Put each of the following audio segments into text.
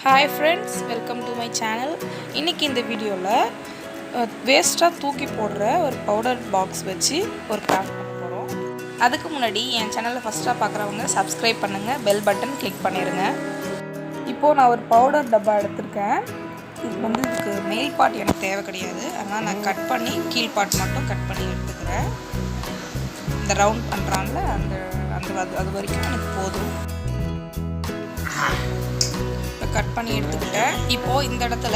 Hi friends, welcome to my channel. இன்னைக்கு இந்த வீடியோல வேஸ்டா தூக்கி போடுற ஒரு பவுடர் பாக்ஸ் வச்சு ஒரு கிராஃப்ட் பண்ண போறோம். அதுக்கு முன்னாடி என் சேனலை ஃபர்ஸ்டா பார்க்கறவங்க Subscribe பண்ணுங்க, பெல் பட்டன் கிளிக் பண்ணிருங்க. இப்போ நான் ஒரு பவுடர் டப்பா எடுத்துர்க்கேன். இதுக்கு மேல் பார்ட் எனக்கு தேவை கிடையாது. அதனால நான் கட் பண்ணி கீழ் பார்ட் மட்டும் கட் பண்ணி எடுத்துக்கிறேன். இந்த ரவுண்ட் பண்றான்ல அந்த அது வரைக்கும் எனக்கு போதும். கட் பண்ணி எடுத்துக்கிட்டேன். இப்போ இந்த இடத்துல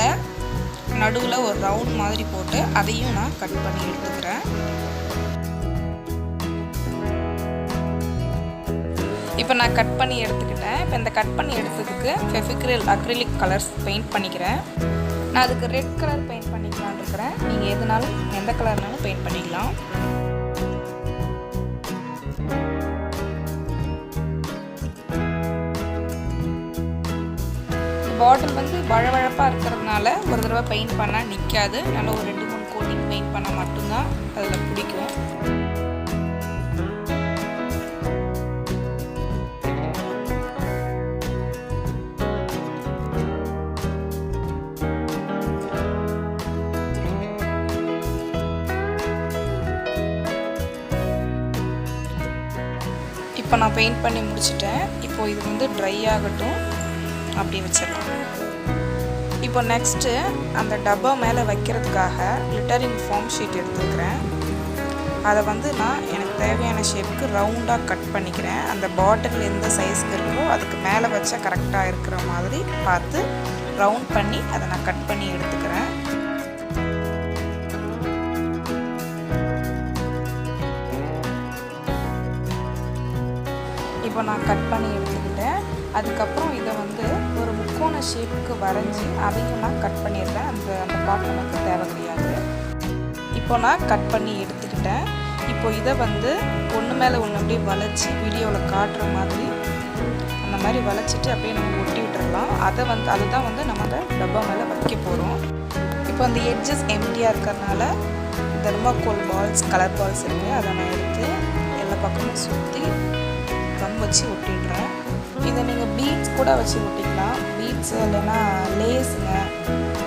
நடுவுல ஒரு ரவுண்ட் மாதிரி போட்டு அதையும் நான் கட் பண்ணி எடுத்துக்கிறேன். இப்போ நான் கட் பண்ணி எடுத்துக்கிட்டேன். இப்போ இந்த கட் பண்ணி எடுத்ததுக்கு ஃபெவிக்ரில் அக்ரிலிக் கலர்ஸ் பெயிண்ட் பண்ணிக்கிறேன். நான் அதுக்கு ரெட் கலர் பெயிண்ட் பண்ணிக்கலாம்னு இருக்கிறேன். நீங்க எதுனாலும் எந்த கலர்னாலும் பெயிண்ட் பண்ணிக்கலாம். பாட்டில் வந்து வழவழப்பா இருக்கிறதுனால ஒரு தடவை பெயிண்ட் பண்ணா நிக்காது. நல்ல ஒரு 2-3 கோட்டிங் பெயிண்ட் பண்ணா மட்டும் தான் அதுல பிடிக்கும். இப்போ நான் பெயிண்ட் பண்ணி முடிச்சிட்டேன். இப்போ இது வந்து ட்ரை ஆகட்டும். அப்படியே வச்சிடலாம். இப்போ நெக்ஸ்ட் அந்த டப்பா மேலே வைக்கிறதுக்காக glittering foam sheet எடுத்துக்கிறேன். அதை வந்து நான் எனக்கு தேவையான ஷேப்புக்கு ரவுண்டாக கட் பண்ணிக்கிறேன். அந்த பாட்டில் எந்த சைஸ்க்கு இருக்கோ அதுக்கு மேலே வச்சா கரெக்டாக இருக்கிற மாதிரி பார்த்து ரவுண்ட் பண்ணி அதை நான் கட் பண்ணி எடுத்துக்கிறேன். இப்போ நான் கட் பண்ணி எடுத்துக்கிட்டேன். அதுக்கப்புறம் இதை வந்து ஒரு முக்கோண ஷேப்புக்கு வரைஞ்சி அதையும் நான் கட் பண்ணிடுறேன். அந்த பார்ட் எனக்கு தேவை கிடையாது. இப்போ நான் கட் பண்ணி எடுத்துக்கிட்டேன். இப்போ இதை வந்து ஒன்று மேலே ஒன்று அப்படியே வளைச்சி வீடியோவில் காட்டுற மாதிரி அந்த மாதிரி வளைச்சிட்டு அப்படியே நம்ம ஒட்டி விட்டுறலாம். அதுதான் வந்து நம்ம அந்த டப்பா மேலே வைக்க போகிறோம். இப்போ அந்த எட்ஜஸ் எம்டியாக இருக்கிறதுனால தெர்மாக்கோல் பால்ஸ் கலர் பால்ஸ் இருக்குது. அதை நான் எடுத்து எல்லா பக்கமும் சுற்றி கம் வச்சு ஒட்டிடுறேன். இதை நீங்கள் பீட்ஸ் கூட வச்சு ஒட்டிக்கலாம். பீட்ஸ் இல்லைன்னா லேஸுங்க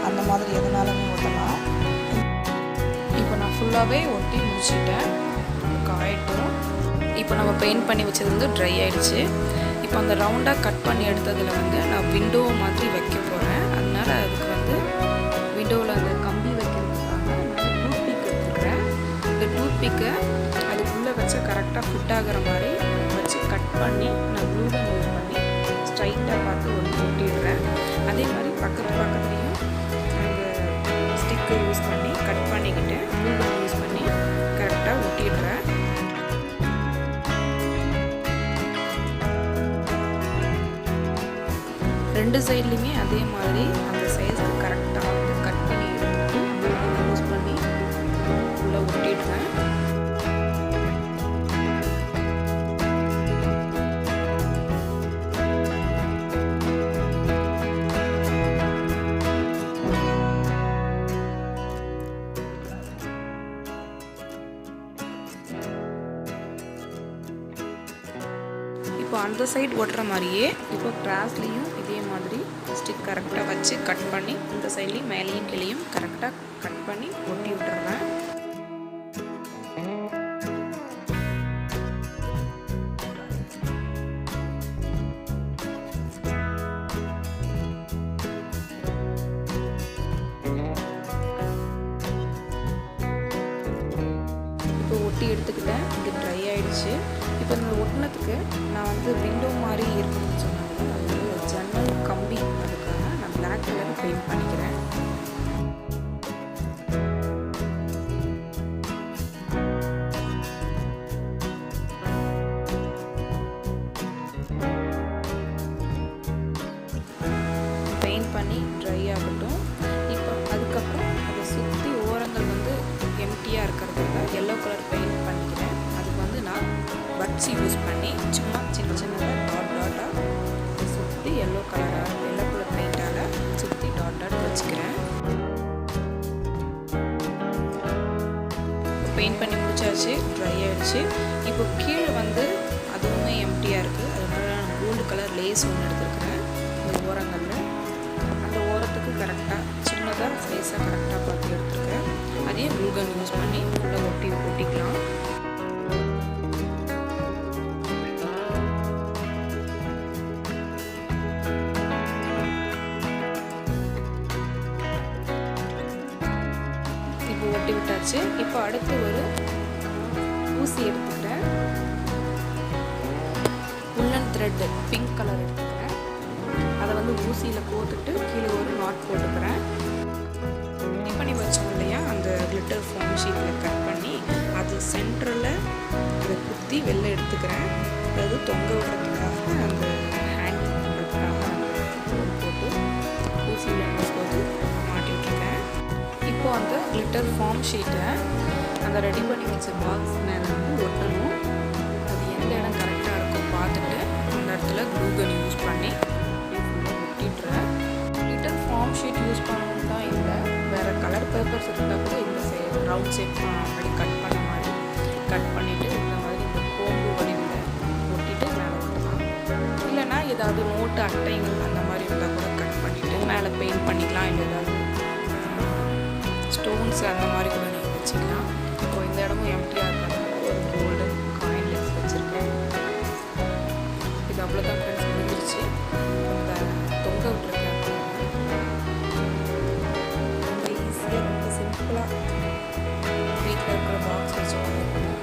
அந்த மாதிரி எதுனாலுமே ஒட்டலாம். இப்போ நான் ஃபுல்லாகவே ஒட்டி முடிச்சிட்டேன். காயட்டும். இப்போ நம்ம பெயிண்ட் பண்ணி வச்சது வந்து ட்ரை ஆகிடுச்சு. இப்போ அந்த ரவுண்டாக கட் பண்ணி எடுத்ததில் வந்து நான் விண்டோ மாதிரி வைக்க போகிறேன். அதனால் அதுக்கு வந்து விண்டோவில் அந்த கம்பி வைக்கிறதுக்காக நான் டூத்பிக் எடுத்துக்கிறேன். இந்த டூத்பிக்கை அதுக்குள்ளே வச்சு கரெக்டாக ஃபிட் ஆகிற மாதிரி வச்சு கட் பண்ணி நான் க்ளூ கன் யூஸ் பண்ணி ஸ்ட்ரைட்டாக பார்த்து ஒட்டிடுறேன். அதே மாதிரி பக்கத்துலேயும் அந்த ஸ்டிக்கை யூஸ் பண்ணி கட் பண்ணிக்கிட்டு க்ளூ கன் யூஸ் பண்ணி கரெக்டாக ஒட்டிடுறேன். ரெண்டு சைட்லையுமே அதே மாதிரி அந்த சைஸ்க்கு கரெக்டாக வந்து கட் பண்ணி எடுத்துட்டு க்ளூ கன் யூஸ் பண்ணி உள்ளே ஒட்டிடுறேன். இப்போ அந்த சைடு ஒட்டுற மாதிரியே இப்போ கிராஸ்லேயும் இதே மாதிரி ஸ்டிக் கரெக்டாக வச்சு கட் பண்ணி இந்த சைட்லேயும் மேலேயும் கீழேயும் கரெக்டாக கட் பண்ணி ஒட்டி விட்டுறேன். இப்போ ஒட்டி எடுத்துக்கிட்டேன். இது ட்ரை ஆகிடுச்சு. இப்போ இந்த ஒட்டினத்துக்கு நான் வந்து விண்டோ மாதிரி இருக்குன்னு சொன்னாங்க. அது வந்து ஜன்னல் கம்பி அதுக்காக நான் பிளாக் கலர் பெயிண்ட் பண்ணிக்கிறேன். பெயிண்ட் பண்ணி ட்ரை ஆகட்டும். இப்போ அதுக்கப்புறம் அதை சுற்றி ஓரங்கள் வந்து எம்டியாக இருக்கிறதுக்காக எல்லோ கலர் பெயிண்ட் பண்ணிக்கிறேன். அதுக்கு வந்து நான் பட்ஸ் யூஸ் பண்ணி சும்மா சின்னதாக டாட்டாக சுற்றி எல்லோ கலர் பெயிண்டால் சுற்றி டாட் வச்சுக்கிறேன். பெயிண்ட் பண்ணி முடிச்சாச்சு. ட்ரை ஆகிடுச்சு. இப்போ கீழே வந்து அதுவுமே எம்டியாக இருக்குது. அதனால நான் கோல்டு கலர் லேஸ் ஒன்று எடுத்துருக்கிறேன். இந்த ஓரங்களில் சைஸாக கரெக்டாக பார்த்து எடுத்துருக்கேன். அதே க்ளூ கன் யூஸ் பண்ணி ஃபுல்லாக ஒட்டிக்கலாம். இப்போ ஒட்டி விட்டாச்சு. இப்போ அடுத்து ஒரு ஊசி எடுத்துக்கிறேன். உள்ளன் த்ரெட் பிங்க் கலர் எடுத்துக்கிறேன். அதை வந்து ஊசியில் கோத்துட்டு கீழே ஒரு நாட் போட்டுக்கிறேன். கட் பண்ணி வச்சோம் இல்லையா, அந்த கிளிட்டர் ஃபார்ம் ஷீட்டில் கட் பண்ணி அது சென்டரில் அதை குத்தி வெளில எடுத்துக்கிறேன். அதாவது தொங்க விடுறதுக்காக அந்த ஹேங்கிங் பண்ணுறதுக்காக போட்டு ஊசியில் போட்டு மாட்டி விட்டுருக்கேன். இப்போ அந்த கிளிட்டர் ஃபார்ம் ஷீட்டை அந்த ரெடி பண்ணி வச்ச பாக்ஸ் மேலே வந்து ஒட்டணும். அது எந்த இடம் கரெக்டாக இருக்கும் பார்த்துட்டு அந்த இடத்துல க்ளூ கன் யூஸ் பண்ணி ஒட்டிட்டுறேன். கிளிட்டர் ஃபார்ம் ஷீட் யூஸ் பண்ணணும் தான் இல்லை, வேறு கலர் பேப்பர்ஸ் இருந்தால் கூட இந்த ரவுண்ட் ஷேப் அப்படி கட் பண்ண மாதிரி கட் பண்ணிவிட்டு இந்த மாதிரி இந்த கோம்பு வடிவில் ஒட்டிட்டு மேலே ஒட்டலாம். இல்லைனா ஏதாவது நோட்டு அட்டைகள் அந்த மாதிரி இருந்தால் கூட கட் பண்ணிவிட்டு மேலே பெயிண்ட் பண்ணிக்கலாம். இல்லை ஏதாவது ஸ்டோன்ஸ் அந்த மாதிரி கூட நீங்கள் வச்சுக்கலாம். இப்போ இந்த இடமும் எம்டியாக இருக்கிறதுனால ஒரு கோல்டன் காயின் லெஸ் வச்சுருக்கேன். இது அவ்வளோதான் ஃப்ரெண்ட்ஸ், முடிஞ்சிருச்சு. இந்த தொங்க விட்டுருக்கேன். ரொம்ப ஈஸியாக ரொம்ப சிம்பிளாக வீட்டில் இருக்கிற பாக்ஸ் வச்சு பண்ணியிருக்கேன்.